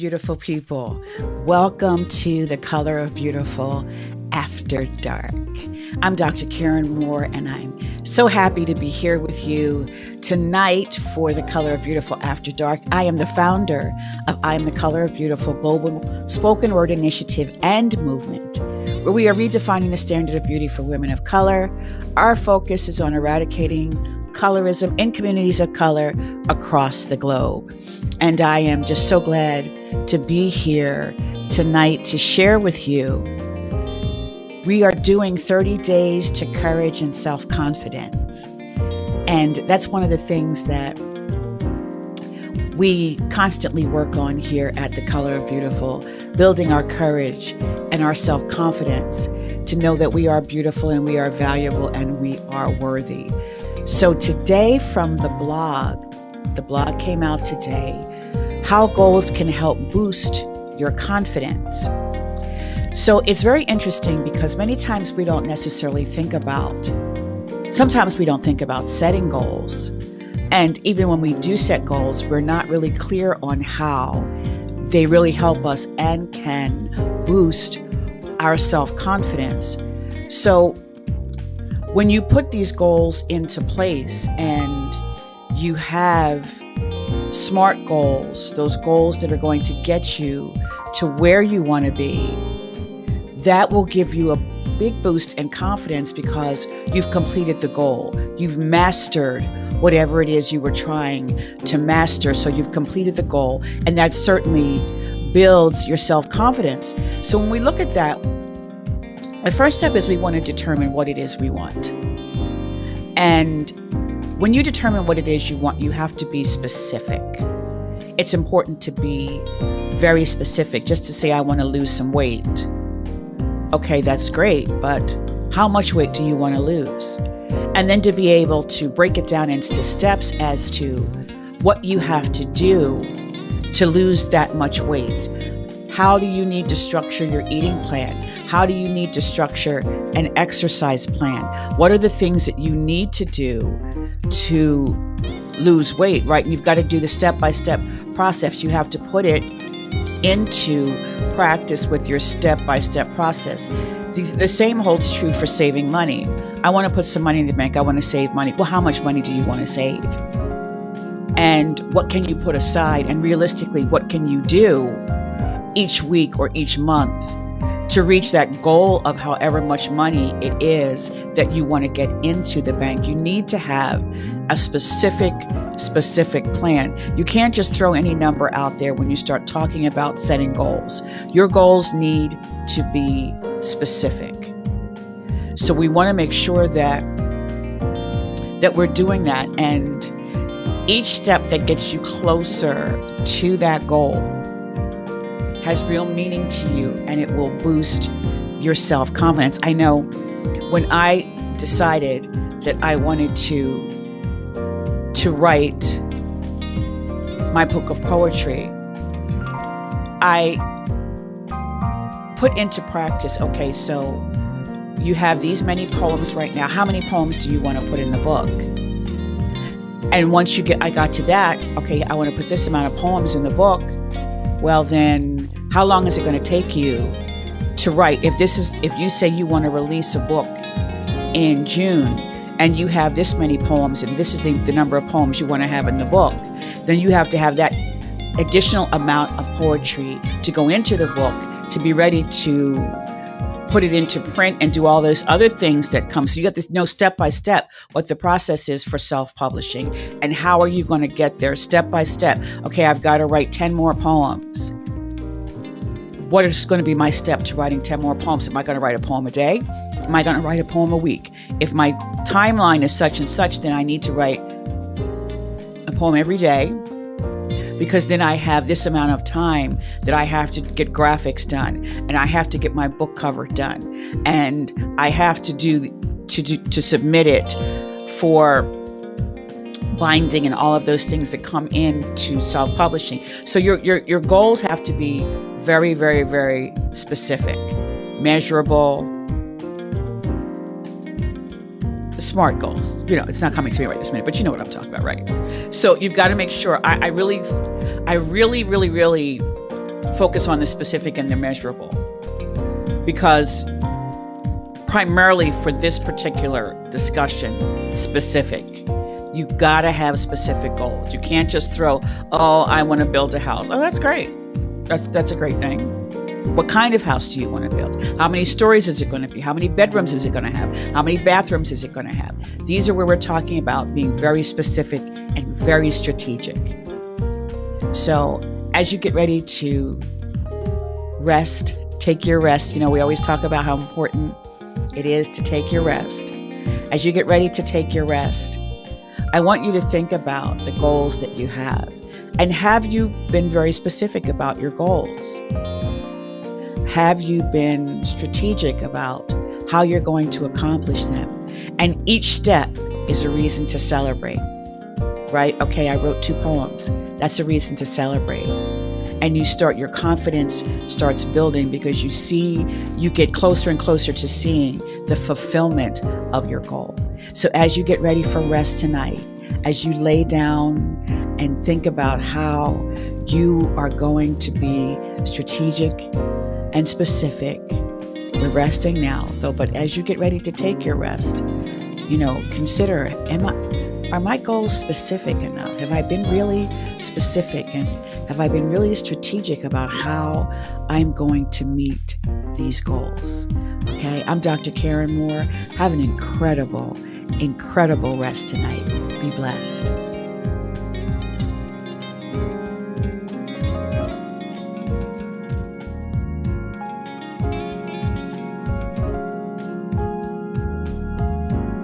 beautiful people. Welcome to the Color of Beautiful After Dark. I'm Dr. Karen Moore, and I'm so happy to be here with you tonight for the Color of Beautiful After Dark. I am the founder of I Am the Color of Beautiful Global Spoken Word Initiative and Movement, where we are redefining the standard of beauty for women of color. Our focus is on eradicating colorism in communities of color across the globe. And I am just so glad to be here tonight to share with you. We are doing 30 days to courage and self-confidence. And that's one of the things that we constantly work on here at The Color of Beautiful, building our courage and our self-confidence to know that we are beautiful and we are valuable and we are worthy. So today from the blog came out today, how goals can help boost your confidence. So it's very interesting because many times we don't necessarily sometimes we don't think about setting goals. And even when we do set goals, we're not really clear on how they really help us and can boost our self-confidence. So when you put these goals into place and you have SMART goals, those goals that are going to get you to where you want to be, that will give you a big boost in confidence because you've completed the goal. You've mastered whatever it is you were trying to master. So you've completed the goal, and that certainly builds your self-confidence. So when we look at that, the first step is we want to determine what it is we want. And when you determine what it is you want, you have to be specific. It's important to be very specific. Just to say, I want to lose some weight. Okay, that's great, but how much weight do you want to lose? And then to be able to break it down into steps as to what you have to do to lose that much weight. How do you need to structure your eating plan? How do you need to structure an exercise plan? What are the things that you need to do to lose weight, right? You've got to do the step-by-step process. You have to put it into practice with your step-by-step process. The same holds true for saving money. I want to put some money in the bank. I want to save money. Well, how much money do you want to save? And what can you put aside? And realistically, what can you do each week or each month to reach that goal of however much money it is that you want to get into the bank? You need to have a specific plan. You can't just throw any number out there when you start talking about setting goals. Your goals need to be specific. So we want to make sure that we're doing that, and each step that gets you closer to that goal has real meaning to you, and it will boost your self-confidence. I know when I decided that I wanted to write my book of poetry, I put into practice, okay, so you have these many poems right now. How many poems do you want to put in the book? And once I got to that, okay, I want to put this amount of poems in the book. Well, then how long is it going to take you to write? If you say you want to release a book in June and you have this many poems and this is the number of poems you want to have in the book, then you have to have that additional amount of poetry to go into the book to be ready to put it into print and do all those other things that come. So you have to know step by step what the process is for self-publishing and how are you going to get there step by step. Okay, I've got to write 10 more poems. What is going to be my step to writing 10 more poems? Am I going to write a poem a day? Am I going to write a poem a week? If my timeline is such and such, then I need to write a poem every day, because then I have this amount of time that I have to get graphics done, and I have to get my book cover done, and I have to submit it for binding and all of those things that come into self-publishing. So your goals have to be very, very, very specific, measurable, the SMART goals. It's not coming to me right this minute, but you know what I'm talking about, right? So you've got to make sure. I really focus on the specific and the measurable. Because primarily for this particular discussion, specific, you gotta have specific goals. You can't just throw, oh, I want to build a house. Oh, that's great. That's a great thing. What kind of house do you want to build? How many stories is it going to be? How many bedrooms is it going to have? How many bathrooms is it going to have? These are where we're talking about being very specific and very strategic. So as you get ready to rest, take your rest. We always talk about how important it is to take your rest. As you get ready to take your rest, I want you to think about the goals that you have. And have you been very specific about your goals? Have you been strategic about how you're going to accomplish them? And each step is a reason to celebrate, right? Okay, I wrote 2 poems. That's a reason to celebrate. And your confidence starts building because you get closer and closer to seeing the fulfillment of your goal. So as you get ready for rest tonight, as you lay down and think about how you are going to be strategic and specific. We're resting now, though, but as you get ready to take your rest, consider, are my goals specific enough? Have I been really specific, and have I been really strategic about how I'm going to meet these goals? Okay, I'm Dr. Karen Moore. Have an incredible, incredible rest tonight. Be blessed.